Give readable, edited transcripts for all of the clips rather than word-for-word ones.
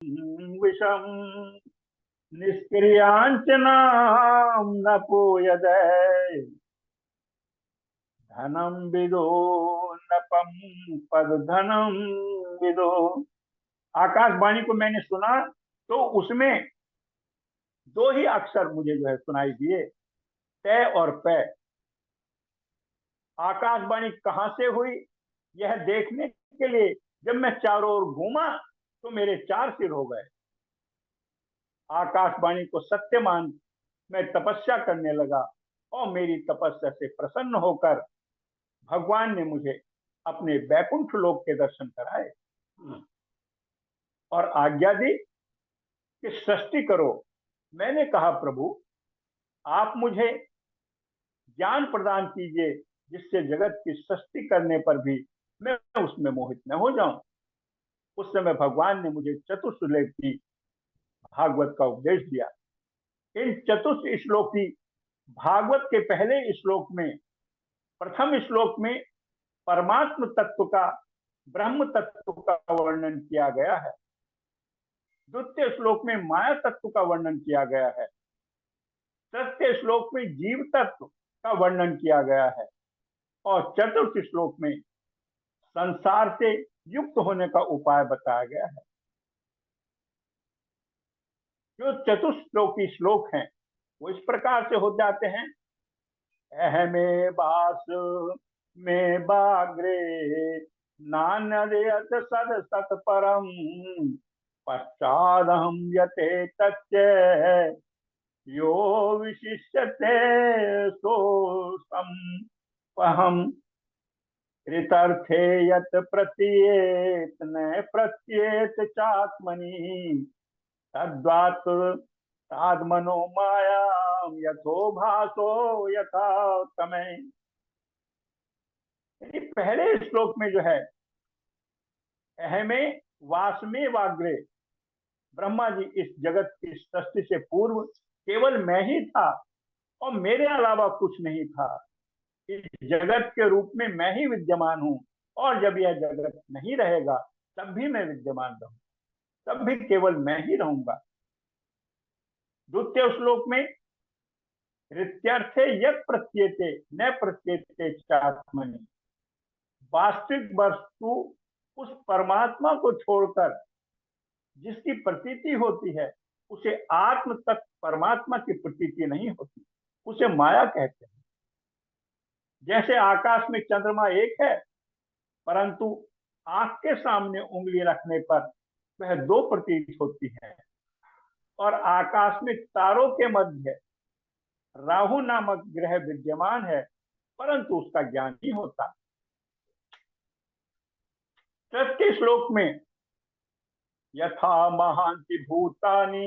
विषम निष्क्रियांचनाम न पूयते धनम विदो नपम पद धनम विदो। आकाशवाणी को मैंने सुना तो उसमें दो ही अक्षर मुझे जो है सुनाई दिए, तय और पै। आकाशवाणी कहां से हुई यह देखने के लिए जब मैं चारों ओर घूमा तो मेरे चार सिर हो गए। आकाशवाणी को सत्य मान मैं तपस्या करने लगा और मेरी तपस्या से प्रसन्न होकर भगवान ने मुझे अपने बैकुंठ लोक के दर्शन कराए और आज्ञा दी कि सृष्टि करो। मैंने कहा, प्रभु आप मुझे ज्ञान प्रदान कीजिए जिससे जगत की सृष्टि करने पर भी मैं उसमें मोहित न हो जाऊं। उस समय भगवान ने मुझे चतुर्श्लोक की भागवत का उपदेश दिया। इन चतुर्थ श्लोक की भागवत के पहले श्लोक में, प्रथम श्लोक में परमात्म तत्व का, ब्रह्म तत्व का वर्णन किया गया है। द्वितीय श्लोक में माया तत्व का वर्णन किया गया है। तृतीय श्लोक में जीव तत्व का वर्णन किया गया है और चतुर्थ श्लोक में संसार से युक्त होने का उपाय बताया गया है। जो चतुश्लोकी श्लोक हैं वो इस प्रकार से हो जाते हैं। अहमे बास में बाग्रे नान्यत सद सत परम पश्चादहम यते तच्च यो विशिष्यते सो सम कृतर्थे यत प्रत्येत न प्रत्येत चात्मनि तद्वात तादमनो मायाम यथो भासो यथा तमय। पहले श्लोक में जो है अहमे वासमे वाग्रे, ब्रह्मा जी इस जगत की सृष्टि से पूर्व केवल मैं ही था और मेरे अलावा कुछ नहीं था। इस जगत के रूप में मैं ही विद्यमान हूं और जब यह जगत नहीं रहेगा तब भी मैं विद्यमान रहूंगा, तब भी केवल मैं ही रहूंगा। द्वितीय श्लोक में रित्यर्थे यत् प्रत्येते न प्रत्येते चात्मनि, वास्तविक वस्तु उस परमात्मा को छोड़कर जिसकी प्रतीति होती है उसे आत्म तत्व परमात्मा की प्रतीति नहीं होती, उसे माया कहते हैं। जैसे आकाश में चंद्रमा एक है परंतु आंख के सामने उंगली रखने पर वह दो प्रतीत होती है, और आकाश में तारों के मध्य राहु नामक ग्रह विद्यमान है परंतु उसका ज्ञान नहीं होता। तृतीय श्लोक में यथा महांति भूतानि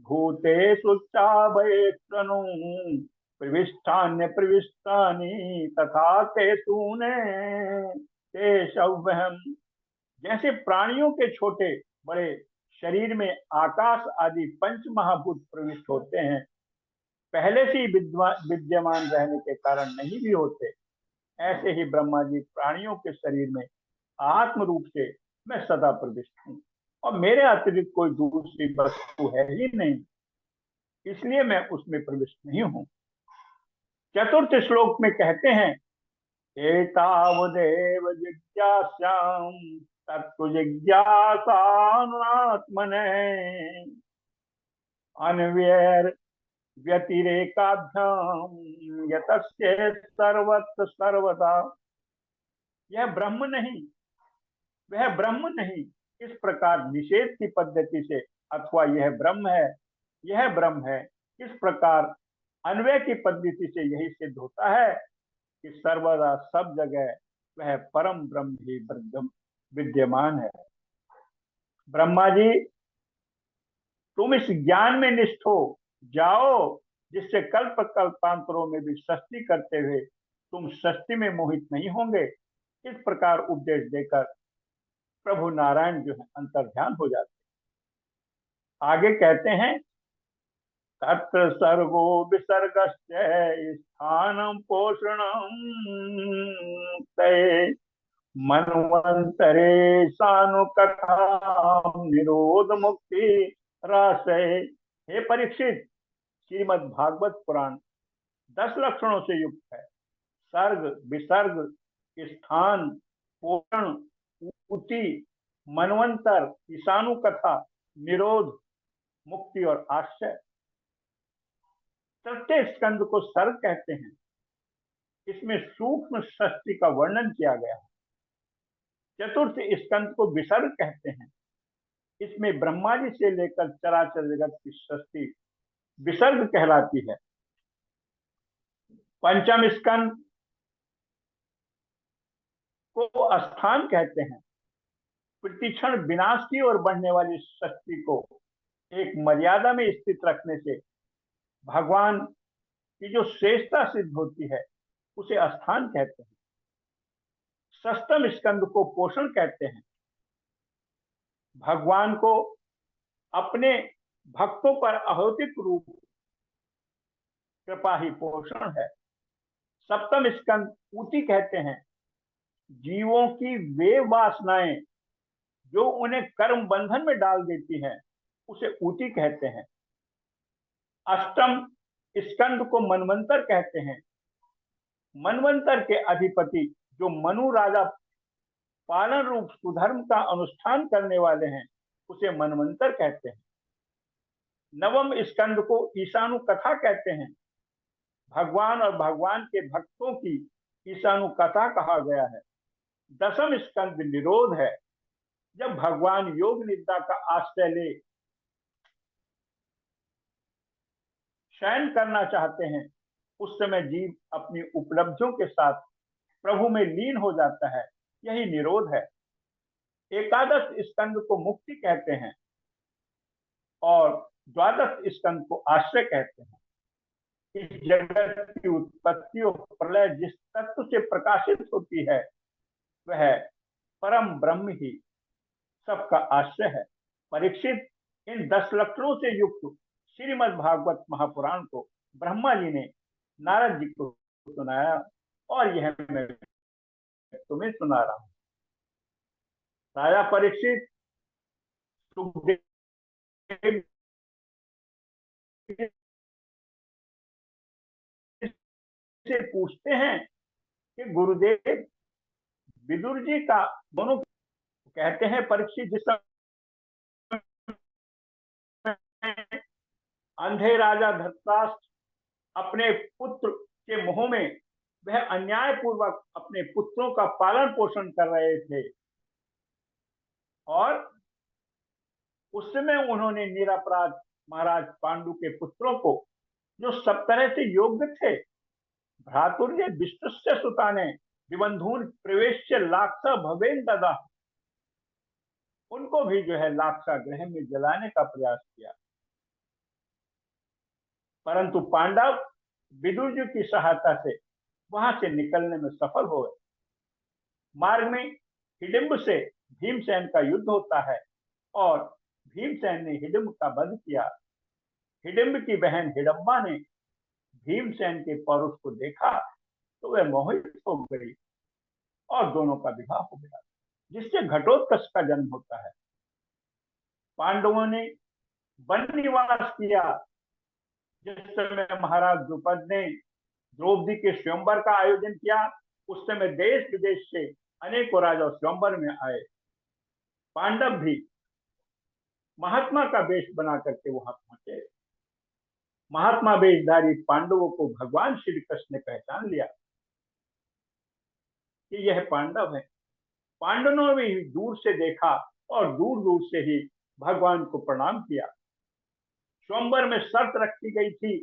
भूतेषु चाभयेष्वनु प्रविष्टान्य प्रविष्टानि तथा तेषूने तेषव्यहम्। जैसे प्राणियों के छोटे बड़े शरीर में आकाश आदि पंच महाभूत प्रविष्ट होते हैं, पहले से ही विद्यमान रहने के कारण नहीं भी होते, ऐसे ही ब्रह्मा जी प्राणियों के शरीर में आत्म रूप से मैं सदा प्रविष्ट हूँ और मेरे अतिरिक्त कोई दूसरी वस्तु है ही नहीं, इसलिए मैं उसमें प्रविष्ट नहीं हूँ। चतुर्थ श्लोक में कहते हैं एतावदेव जिज्ञास्याम तत्व जिज्ञासात्मने अनव्यर व्यतिरेकाभ्याम यतस्य सर्वत्र सर्वदा। यह ब्रह्म नहीं, वह ब्रह्म नहीं, इस प्रकार निषेध की पद्धति से अथवा यह ब्रह्म है, यह ब्रह्म है, इस प्रकार अन्वय की पद्धति से यही सिद्ध होता है कि सर्वदा सब जगह वह परम ब्रह्म ही विद्यमान है। ब्रह्मा जी तुम इस ज्ञान में निष्ठ हो जाओ जिससे कल्प कल्पांतरों में भी सृष्टि करते हुए तुम सृष्टि में मोहित नहीं होंगे। इस प्रकार उपदेश देकर प्रभु नारायण जो है अंतर्ध्यान हो जाते हैं। आगे कहते हैं तत्र सर्गो विसर्गस्य स्थानम पोषणम तय मनवंतरे सानु कथा निरोध मुक्ति राशय। हे परीक्षित, श्रीमद् भागवत पुराण 10 लक्षणों से युक्त है। सर्ग, विसर्ग, स्थान, पोषण, ऊति, मनवंतर, ईशानु कथा, निरोध, मुक्ति और आश्रय। तृतीय स्कंद को सर्ग कहते हैं। इसमें सूक्ष्म सृष्टि का वर्णन किया गया है। चतुर्थ स्कंद को विसर्ग कहते हैं। इसमें ब्रह्मा जी से लेकर चराचर जगत की सृष्टि विसर्ग कहलाती है। पंचम स्कंद को स्थान कहते हैं। प्रतिक्षण विनाश की ओर बढ़ने वाली शक्ति को एक मर्यादा में स्थित रखने से भगवान की जो श्रेष्ठता सिद्ध होती है उसे स्थान कहते हैं। षष्ठम स्कंद को पोषण कहते हैं। भगवान को अपने भक्तों पर अहौतिक रूप कृपा ही पोषण है। सप्तम स्कंद ऊति कहते हैं। जीवों की वे वासनाएं जो उन्हें कर्म बंधन में डाल देती हैं उसे ऊति कहते हैं। अष्टम स्कंद को मनवंतर कहते हैं। मनवंतर के अधिपति जो मनु राजा पालन रूप सुधर्म का अनुष्ठान करने वाले हैं उसे मनवंतर कहते हैं। नवम स्कंद को ईशानु कथा कहते हैं। भगवान और भगवान के भक्तों की ईशानु कथा कहा गया है। दसम स्कंद निरोध है। जब भगवान योग निद्रा का आश्रय ले शयन करना चाहते हैं उस समय जीव अपनी उपलब्धियों के साथ प्रभु में लीन हो जाता है। यही निरोध है। एकादश स्कंद को मुक्ति कहते हैं और द्वादश स्कंद को आश्रय कहते हैं। इस जगत की उत्पत्ति और प्रलय जिस तत्व से प्रकाशित होती है वह परम ब्रह्म ही सबका आश्रय है। परीक्षित, इन 10 लक्षणों से युक्त श्रीमद् भागवत महापुराण को ब्रह्मा जी ने नारद जी को सुनाया और यह मैं तुम्हें सुना रहा हूं। राजा परीक्षित सुखदेव से पूछते हैं कि गुरुदेव, विदुर जी का दोनों कहते हैं परीक्षित, जिस अंधे राजा धृतराष्ट्र अपने पुत्र के मोह में वह अन्याय पूर्वक अपने पुत्रों का पालन पोषण कर रहे थे और उस समय उन्होंने निरपराध महाराज पांडु के पुत्रों को जो सब तरह से योग्य थे, भ्रातुर्य विष्णुस्य सुताने विबंधून प्रवेश लाक्षा भवेन ददा, उनको भी जो है लाक्षा गृह में जलाने का प्रयास किया। परंतु पांडव विदुर जी की सहायता से वहां से निकलने में सफल हो गए। मार्ग में हिडिंब से भीमसेन का युद्ध होता है और भीमसेन ने हिडिंब का वध किया। हिडिंब की बहन हिडम्बा ने भीमसेन के पौरुष को देखा तो वह मोहित हो गई और दोनों का विवाह हो गया, जिससे घटोत्कच का जन्म होता है। पांडवों ने वन निवास किया। जिस समय महाराज द्रुपद ने द्रौपदी के स्वयंवर का आयोजन किया उस समय देश विदेश से अनेकों राजा स्वयंवर में आए। पांडव भी महात्मा का वेश बना करके वहां पहुंचे। महात्मा वेशधारी पांडवों को भगवान श्री कृष्ण ने पहचान लिया कि यह पांडव है। पांडवों ने भी दूर से देखा और दूर दूर से ही भगवान को प्रणाम किया। स्वयंवर में शर्त रखी गई थी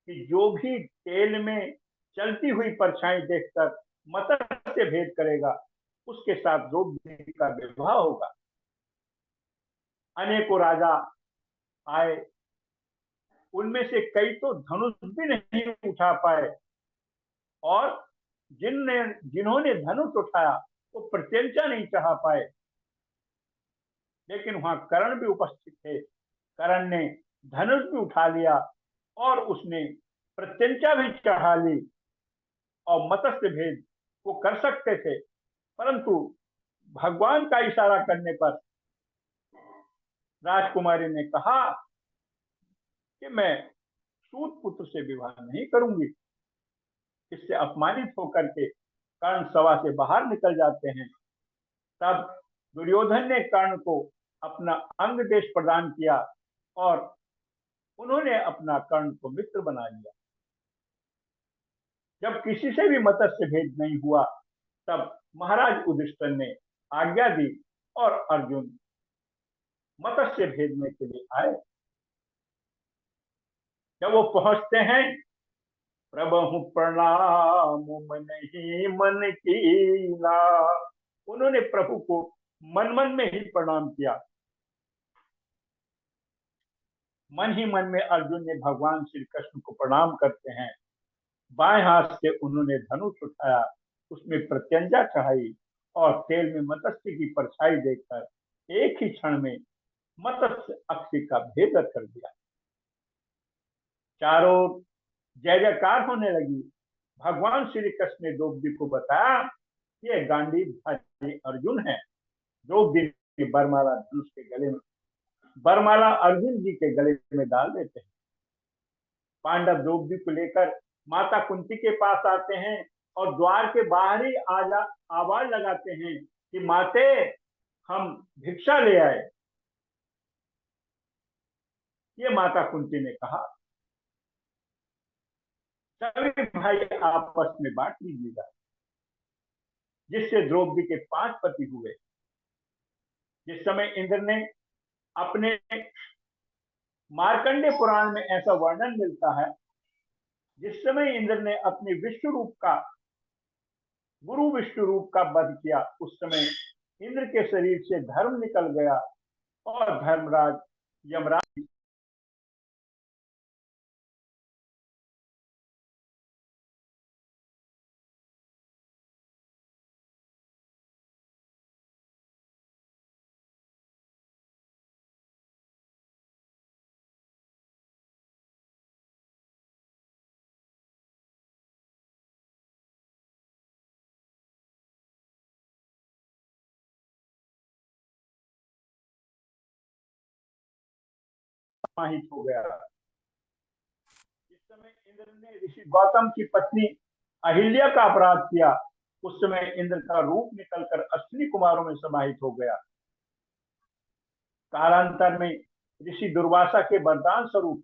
कि जो भी तेल में चलती हुई परछाई देखकर मत्स्य से भेद करेगा उसके साथ द्रौपदी का विवाह होगा। अनेकों राजा आए, उनमें से कई तो धनुष भी नहीं उठा पाए और जिन्होंने धनुष उठाया वो प्रत्यंचा नहीं चढ़ा पाए। लेकिन वहां कर्ण भी उपस्थित थे। कर्ण ने धनुष भी उठा लिया और उसने प्रत्यंचा भी चढ़ा ली और मत्स्य भेद वो कर सकते थे, परंतु भगवान का इशारा करने पर राजकुमारी ने कहा कि मैं सूत पुत्र से विवाह नहीं करूंगी। इससे अपमानित होकर के कर्ण सभा से बाहर निकल जाते हैं। तब दुर्योधन ने कर्ण को अपना अंग देश प्रदान किया और उन्होंने अपना कर्ण को मित्र बना लिया। जब किसी से भी मत्स्य भेद नहीं हुआ, तब महाराज युधिष्ठिर ने आज्ञा दी और अर्जुन मत्स्य भेदने के लिए आए। जब वो पहुंचते हैं, प्रभु प्रणाम मन ही मन कीना, उन्होंने प्रभु को मन मन में ही प्रणाम किया। मन ही मन में अर्जुन ने भगवान श्री कृष्ण को प्रणाम करते हैं। बाएं हाथ से उन्होंने धनुष उठाया, उसमें प्रत्यंजा चढ़ाई और तेल में मत्स्य की परछाई देखकर एक ही क्षण में मत्स्य अक्षी का भेद कर दिया। चारों जय जयकार होने लगी। भगवान श्री कृष्ण ने द्रौपदी को बताया कि यह गांडीवधारी अर्जुन है। द्रौपदी की बरमाला धनुष के गले में, बरमाला अर्जुन जी के गले में डाल देते हैं। पांडव द्रौपदी को लेकर माता कुंती के पास आते हैं और द्वार के बाहर ही आवाज लगाते हैं कि माते, हम भिक्षा ले आए। ये माता कुंती ने कहा, सभी भाई आपस में बांट लीजिएगा। जिससे द्रौपदी के 5 पति हुए। जिस समय इंद्र ने अपने मार्कंडे पुराण में ऐसा वर्णन मिलता है, जिस समय इंद्र ने अपने विश्व रूप का, गुरु विष्णु रूप का वध किया, उस समय इंद्र के शरीर से धर्म निकल गया और धर्मराज यमराज समाहित हो गया। जिस समय इंद्र ने ऋषि गौतम की पत्नी अहिल्या का अपराध किया, उस समय इंद्र का रूप निकलकर अश्विनी कुमारों में समाहित हो गया। कालांतर में ऋषि दुर्वासा के वरदान स्वरूप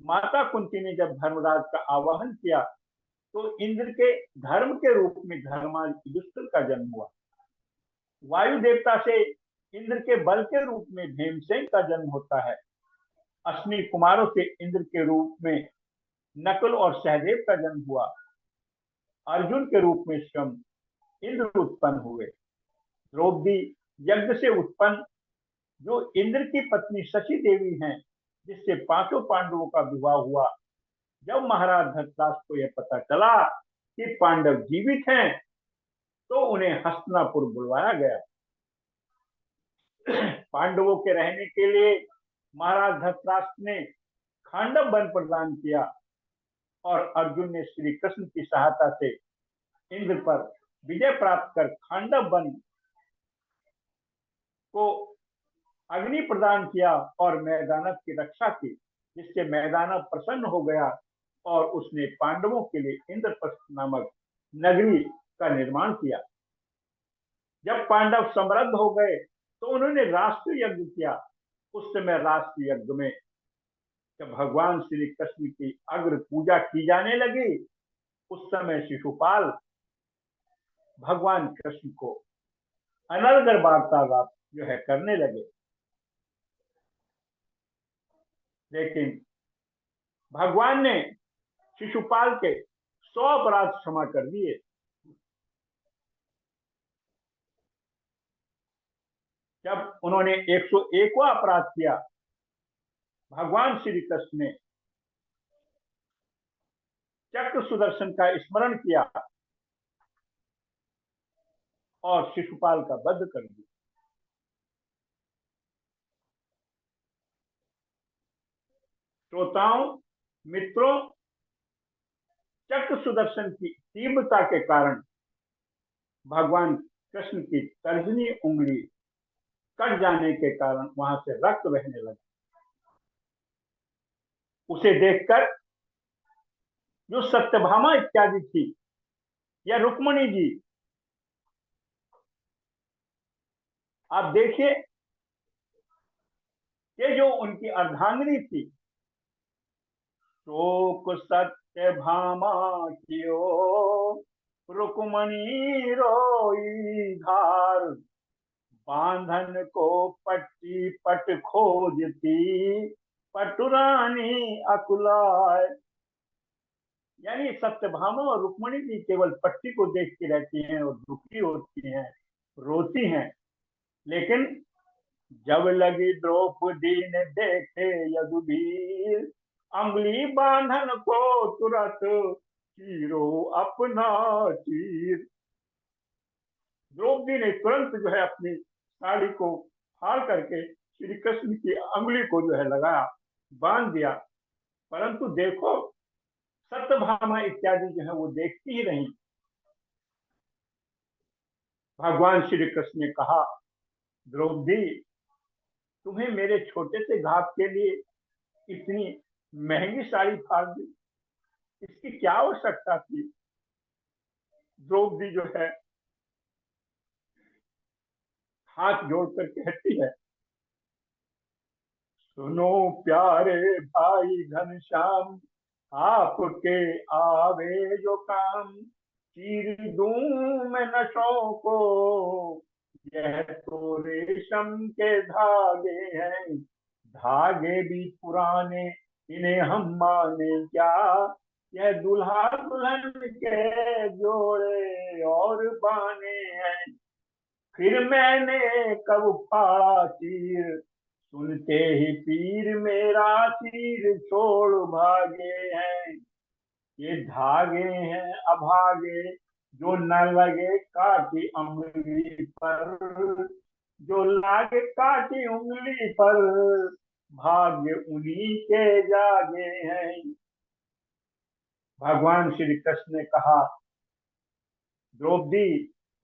माता कुंती ने जब धर्मराज का आवाहन किया, तो इंद्र के धर्म के रूप में धर्माज युधिष्ठिर का जन्म हुआ। वायु देवता से इंद्र के बल के रूप में भीमसेन का जन्म होता है। अश्विनी कुमारों से इंद्र के रूप में नकुल और सहदेव का जन्म हुआ। अर्जुन के रूप में स्वयं इंद्र उत्पन्न हुए। द्रौपदी यज्ञ से उत्पन्न, जो इंद्र की पत्नी शची देवी हैं, जिससे 5 पांडवों का विवाह हुआ। जब महाराज धृतराष्ट्र को यह पता चला कि पांडव जीवित हैं, तो उन्हें हस्तिनापुर बुलवाया गया। पांडवों के रहने के लिए महाराज धृतराष्ट्र ने खांडव वन प्रदान किया और अर्जुन ने श्री कृष्ण की सहायता से इंद्र पर विजय प्राप्त कर खांडव वन को अग्नि प्रदान किया और मैदानव की रक्षा की, जिससे मैदानव प्रसन्न हो गया और उसने पांडवों के लिए इंद्रप्रस्थ नामक नगरी का निर्माण किया। जब पांडव समृद्ध हो गए, तो उन्होंने राष्ट्र यज्ञ किया। उस समय राष्ट्र यज्ञ में जब भगवान श्री कृष्ण की अग्र पूजा की जाने लगी, उस समय शिशुपाल भगवान कृष्ण को अनर्गल वार्तालाप जो है करने लगे। लेकिन भगवान ने शिशुपाल के 100 अपराध क्षमा कर दिए। जब उन्होंने 101वां अपराध किया, भगवान श्री कृष्ण ने चक्र सुदर्शन का स्मरण किया और शिशुपाल का वध कर दिया। श्रोताओं, मित्रों, चक्र सुदर्शन की तीव्रता के कारण भगवान कृष्ण की तर्जनी उंगली कट जाने के कारण वहां से रक्त बहने लगा। उसे देखकर जो सत्यभामा इत्यादि थी या रुक्मणी जी, आप देखिए कि जो उनकी अर्धांगिनी थी, शोक सत्य भामा कियो रुक्मणी रोई घार, बांधन को पट्टी पट खोजती पटुरानी अकुलाय। यानी सत्यभामा और रुक्मणी जी केवल पट्टी को देखती रहती हैं और दुखी होती हैं, रोती हैं। लेकिन जब लगी द्रौपदी ने देखे यदुवीर, अंगुली बांधन को तुरंत चीरो अपना चीर। द्रौपदी ने तुरंत जो है अपनी साड़ी को फाड़ करके श्री कृष्ण की अंगुली को जो है लगाया, बांध दिया। परंतु देखो सत्यभामा इत्यादि जो है वो देखती ही नहीं। भगवान श्री कृष्ण ने कहा, द्रौपदी, तुम्हें मेरे छोटे से घाव के लिए इतनी महंगी साड़ी फाड़ दी, इसकी क्या आवश्यकता थी। द्रौपदी जो है हाथ जोड़कर कहती है, सुनो प्यारे भाई घनश्याम, आपके आवे जो काम, चीर दूं मैं नशों को, यह तो रेशम के धागे हैं, धागे भी पुराने, इन्हें हम माने क्या, यह दुल्हा दुल्हन के जोड़े और बाने हैं। फिर मैंने कब फाड़ा चीर, सुनते ही पीर मेरा तीर छोड़ भागे हैं। ये धागे हैं अभागे, जो न लगे काटी उंगली पर, जो लागे काटी उंगली पर, भाग्य उन्हीं के जागे हैं। भगवान श्री कृष्ण ने कहा, द्रौपदी,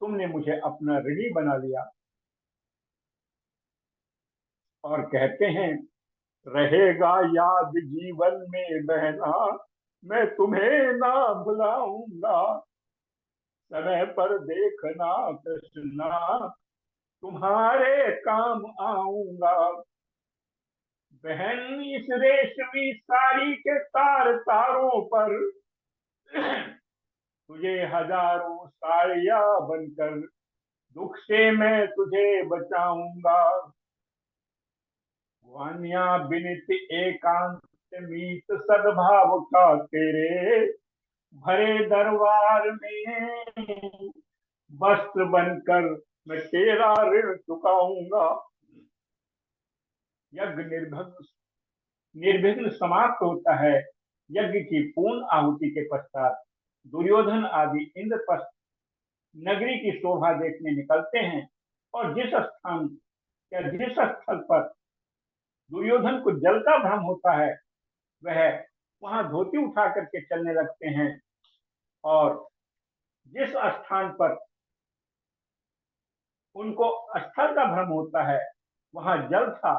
तुमने मुझे अपना ऋणी बना लिया। और कहते हैं, रहेगा याद जीवन में बहना, मैं तुम्हें ना भुलाऊंगा, समय पर देखना कृष्णा, तुम्हारे काम आऊंगा। बहन इस रेशमी साड़ी के तार तारों पर, तुझे हजारों साड़ियां बनकर दुख से मैं तुझे बचाऊंगा। वानिया बिनती एकांत मीत सद्भाव का तेरे, भरे दरबार में वस्त्र बनकर मैं तेरा ऋण चुकाऊंगा। यज्ञ निर्विघ्न समाप्त होता है। यज्ञ की पूर्ण आहुति के पश्चात दुर्योधन आदि इंद्रप्रस्थ नगरी की शोभा देखने निकलते हैं, और जिस स्थान या जिस स्थल पर दुर्योधन को जल का भ्रम होता है, वह वहां धोती उठा करके चलने लगते हैं। और जिस स्थान पर उनको स्थल का भ्रम होता है, वहां जल था,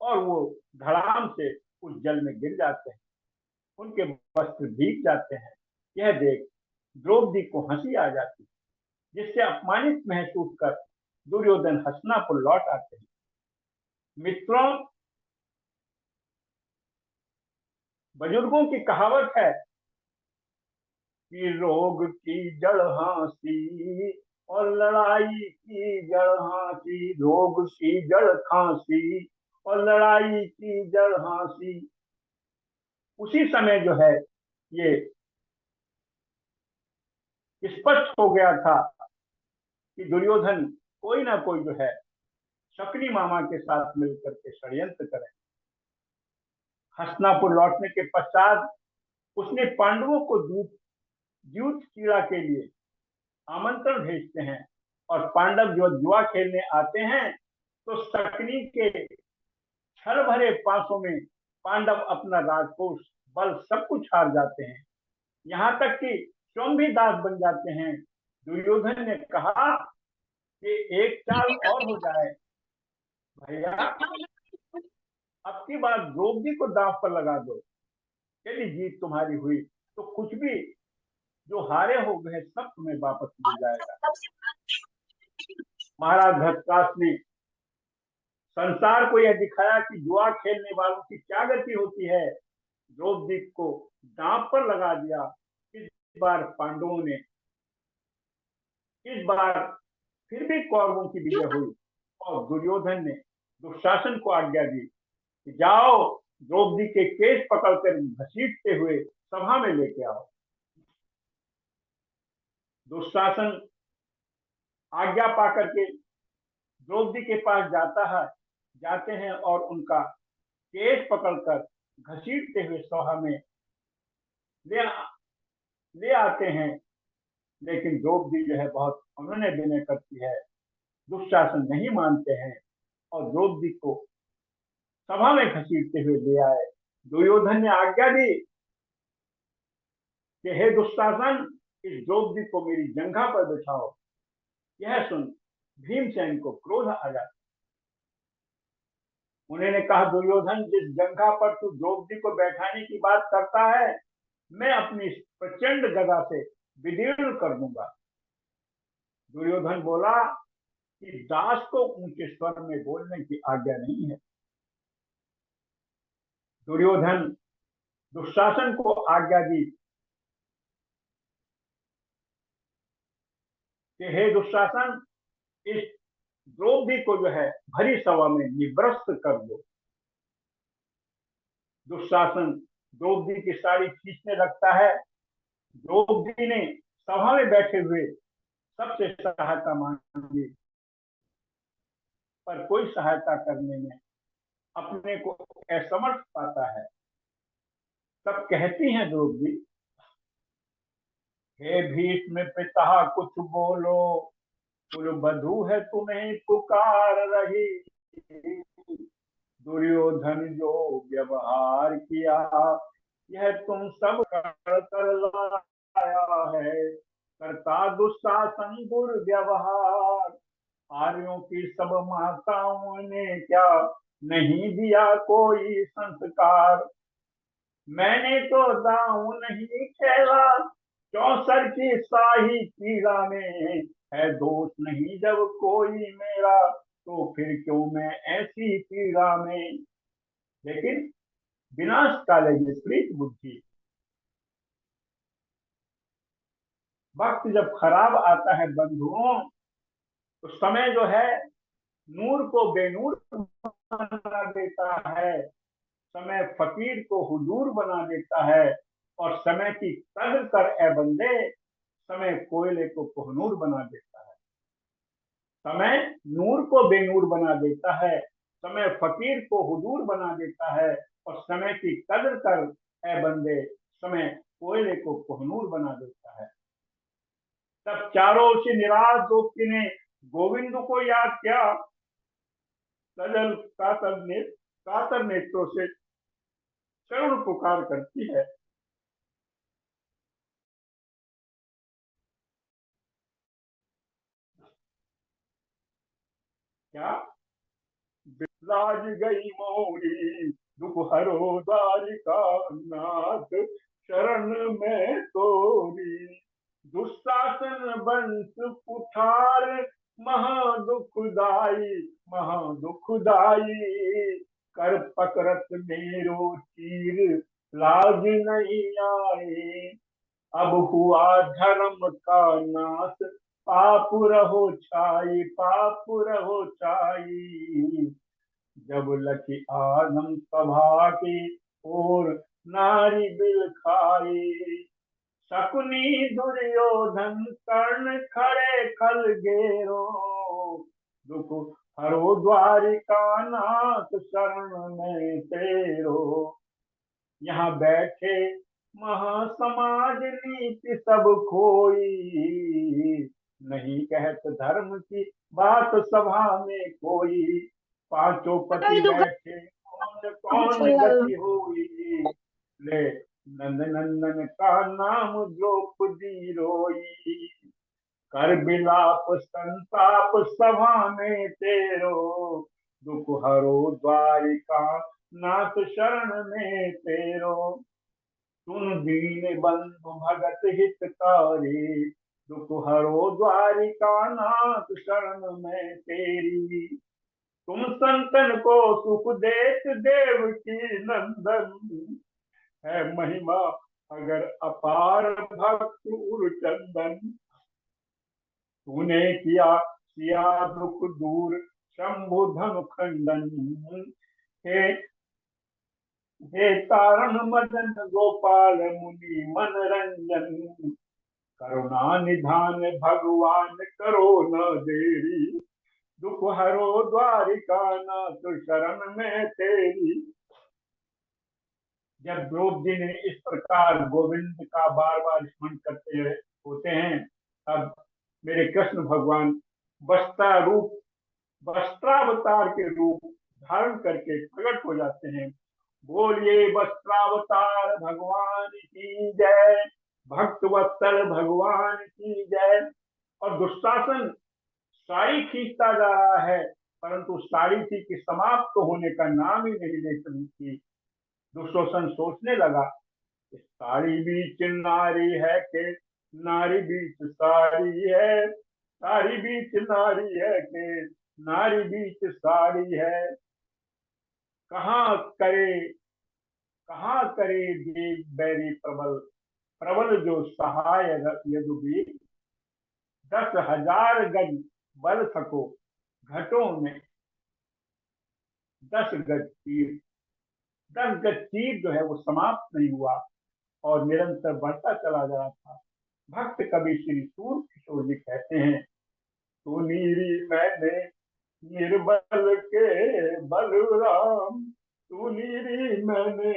और वो धड़ाम से उस जल में गिर जाते हैं, उनके वस्त्र भीग जाते हैं। यह देख द्रौपदी को हंसी आ जाती है, जिससे अपमानित महसूस कर दुर्योधन हस्तिनापुर लौट आते हैं। मित्रों, बुजुर्गों की कहावत है कि रोग की जड़ हंसी और लड़ाई की जड़ हंसी, रोग की जड़ खांसी और लड़ाई की जड़ हंसी। उसी समय जो है ये स्पष्ट हो गया था कि दुर्योधन कोई ना कोई जो है शकुनी मामा के साथ मिलकर के षड्यंत्र करे। हस्तिनापुर लौटने के पश्चात उसने पांडवों को द्यूत क्रीड़ा के लिए आमंत्रण भेजते हैं, और पांडव जो जुआ खेलने आते हैं, तो शकुनी के छल भरे पासों में पांडव अपना राजकोष बल सब कुछ हार जाते हैं। यहाँ तक कि स्वयं भी दास बन जाते हैं, दुर्योधन ने कहा कि एक चाल और हो जाए भैया, अब की बार द्रौपदी को दांव पर लगा दो। यदि जीत तुम्हारी हुई तो कुछ भी जो हारे हो गए सब तुम्हें वापस मिल जाएगा। महाराज धृतराष्ट्र ने संसार को यह दिखाया कि जुआ खेलने वालों की क्या गति होती है। द्रौपदी को दांव पर लगा दिया। इस बार पांडवों ने, इस बार फिर भी कौरवों की विजय हुई और दुर्योधन ने दुशासन को आज्ञा दी कि जाओ द्रौपदी के केस पकड़कर घसीटते हुए सभा में लेके आओ। दुशासन आज्ञा पाकर के द्रौपदी के पास जाते हैं और उनका केस पकड़कर घसीटते हुए सभा में ले ले आते हैं। लेकिन द्रौपदी जो है बहुत उन्होंने विनय करती है, दुशासन नहीं मानते हैं और द्रौपदी को सभा में घसीटते हुए ले आए। दुर्योधन ने आज्ञा दी कि हे दुशासन, इस द्रौपदी को मेरी जंघा पर बिठाओ। यह सुन भीमसेन को क्रोध आ जाता। उन्होंने कहा, दुर्योधन, जिस जंघा पर तू द्रौपदी को बैठाने की बात करता है, मैं अपनी प्रचंड गदा से विदीर्ण कर दूंगा। दुर्योधन बोला कि दास को ऊंचे स्वर में बोलने की आज्ञा नहीं है। दुर्योधन दुशासन को आज्ञा दी कि हे दुशासन, इस द्रौपदी को जो है भरी सभा में निवृत्त कर दो। दुशासन द्रौपदी की साड़ी खींचने लगता है। द्रौपदी ने सभा में बैठे हुए सबसे सहायता मांगी, पर कोई सहायता करने में अपने को असमर्थ पाता है। तब कहती हैं द्रौपदी, हे भीष्म पिता कुछ बोलो, कुल बधू है तुम्हें पुकार रही। दुर्योधन जो व्यवहार किया, यह तुम सब कर लाया है। करता दुशासन दुर्व्यवहार, आर्यों की सब माताओं ने क्या नहीं दिया कोई संस्कार। मैंने तो दांव नहीं खेला, चौसर की शाही पीड़ा में है दोष नहीं जब कोई मेरा, तो फिर क्यों मैं ऐसी पीड़ा में। लेकिन विनाश काले विपरीत बुद्धि, वक्त जब खराब आता है बंधुओं, तो समय जो है नूर को बेनूर बना देता है, समय फकीर को हुजूर बना देता है, और समय की कदर कर ए बंदे, समय कोयले को कोहनूर बना देता है। समय नूर को बेनूर बना देता है, समय फकीर को हुजूर बना देता है, और समय की कदर कर ए बंदे, समय कोयले को कोहनूर बना देता है। तब चारों से निराश द्रौपदी ने गोविंद को याद किया। सजल कातर नेत्रों से करुण पुकार करती है। क्या लाज गई मोरी, दुख हरो द्वारिका नाथ, शरण में तोरी। दुशासन बंश कुठार, महादुखदाई महादुखदाई। कर पकड़त मेरो चीर, लाज नहीं आई। अब हुआ धर्म का नाश, पाप रहो छाई। जब लखी आदम सभा की और नारी बिल खाई। शकुनी दुर्योधन कर्ण खड़े खल गेरो, दुख हरो द्वारिका नाथ, शरण में तेरो। यहाँ बैठे महासमाज नीति सब खोई, नहीं कहत धर्म की बात सभा में कोई। पांचों पति बैठे कौन कौन गति हुई, ले नंद नंदन का नाम द्रौपदी रोई। कर बिलाप संताप सभा में तेरो, दुख हरो द्वारिका नाथ शरण में तेरो। सुन दीन बंधु भगत हितकारी, दुख हरो द्वारिका नाथ शरण में तेरी। तुम संतन को सुख देत देव की नंदन, है महिमा अगर अपार भक्त उरचंदन। तूने किया सिया दुख दूर शंभु धनु खंडन, हे हे तारण मदन गोपाल मुनि मनरंजन। करुणा निधान भगवान करो न देरी, दुख हरो द्वारिका नाथ शरण में तेरी। जब द्रौपदी ने इस प्रकार गोविंद का बार बार स्मरण करते होते हैं, तब मेरे कृष्ण भगवान वस्त्रावतार के रूप धारण करके प्रकट हो जाते हैं। बोलिए वस्त्रावतार भगवान की जय, भक्त वत्सल भगवान की जय। और दुशासन साड़ी खींचता जा रहा है, परंतु साड़ी थी कि समाप्त होने का नाम ही नहीं ले सकती। दुशासन सोचने लगा, इस साड़ी बीच नारी है के नारी बीच साड़ी है, साड़ी बीच नारी है के नारी बीच साड़ी है। कहाँ करे कहाँ करे देव बैरी प्रबल, प्रबल जो सहाय यदुवीर। 10,000 गज बल सको घटों में 10 गज तीर। 10 गज तीर जो है वो समाप्त नहीं हुआ और निरंतर बढ़ता चला जा रहा था। भक्त कवि श्री सूर किशोर जी कहते हैं, तू नीरी मैंने निर्बल के बलराम, तू नीरी मैंने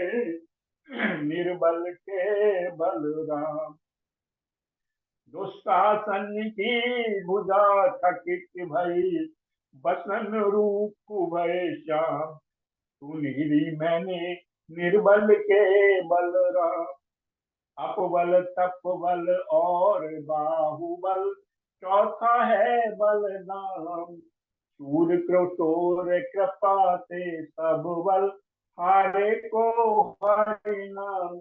निर्बल के बलराम। दुशासन की भुजा थकित भई, बसन रूप भय श्याम। तू नीरी मैंने निर्बल के बलराम। अपबल तपबल और बाहुबल, चौथा है बलदाम। सूर क्रोटोर कृपा से सब बल, हारे को हरि नाम।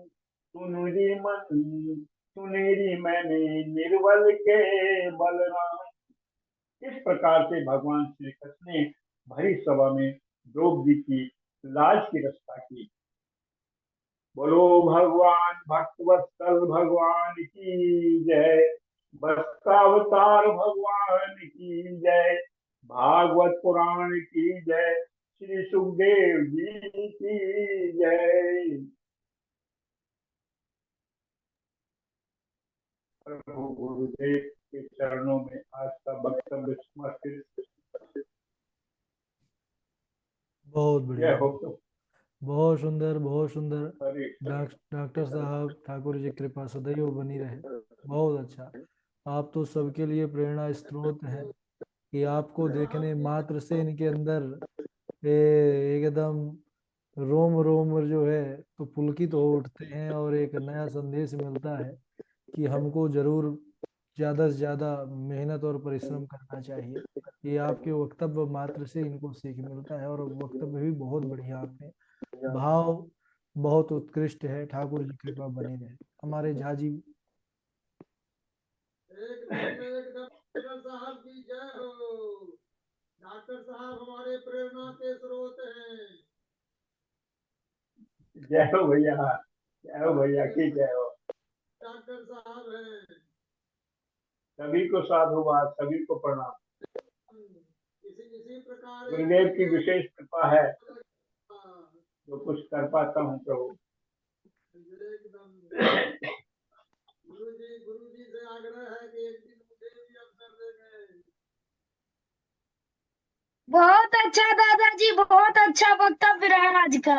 सुनेरी मैंने निर्बल के बलराम। इस प्रकार से भगवान श्री कृष्ण ने भरी सभा में द्रौपदी की लाज की रक्षा की। बोलो भगवान भक्तवत्सल भगवान की जय, बस्तावतार भगवान की जय, भागवत पुराण की जय, श्री सुखदेव जी की जय। प्रभु गुरुदेव के चरणों में आज का वक्तव्य समर्पित। बहुत बढ़िया, जय हो। बहुत सुंदर, बहुत सुंदर। हरे डॉक्टर साहब, ठाकुर जी कृपा सदैव बनी रहे। बहुत अच्छा। आप तो सबके लिए प्रेरणा स्रोत हैं कि आपको देखने मात्र से इनके अंदर एकदम रोम रोम जो है तो पुलकित हो उठते हैं और एक नया संदेश मिलता है कि हमको जरूर ज़्यादा से ज़्यादा मेहनत और परिश्रम करना चाहिए। ये आपके वक्तव्य मात्र से इनको सीख मिलता है और वक्तव्य भी बहुत बढ़िया आपने, भाव बहुत उत्कृष्ट है। ठाकुर जी कृपा बनी रहे। हमारे झा जी। एकदम एकदम डॉक्टर साहब की जय हो। डॉक्टर साहब हमारे प्रेरणा के स्रोत हैं। जय हो भैया, जय हो भैया की जय हो। डॉक्टर साहब हैं। सभी को साधुवाद, सभी को प्रणाम। इसी प्रकार गुरुदेव की विशेष कृपा है हाँ, जो कुछ कर पाता हूँ प्रभु। एकदम गुरु जी से आग्रह है कि एक दिन मुझे भी अवसर देंगे। बहुत अच्छा दादाजी, बहुत अच्छा वक्तव्य रहा आज का।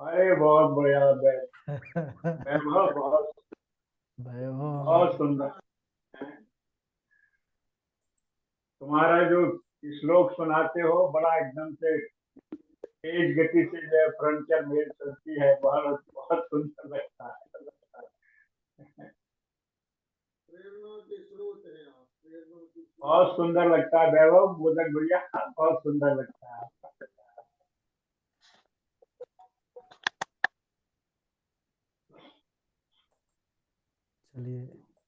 अरे बहुत बढ़िया वैभव, बहुत बहुत सुंदर। तुम्हारा जो श्लोक सुनाते हो बड़ा एकदम से तेज गति से जो फ्रंटियर मेल चलती है, बहुत बहुत सुंदर लगता है। प्रेरणा के स्रोत हैं आप। बहुत सुंदर लगता है वैभव मोदक भैया, बहुत सुंदर लगता है। चलिए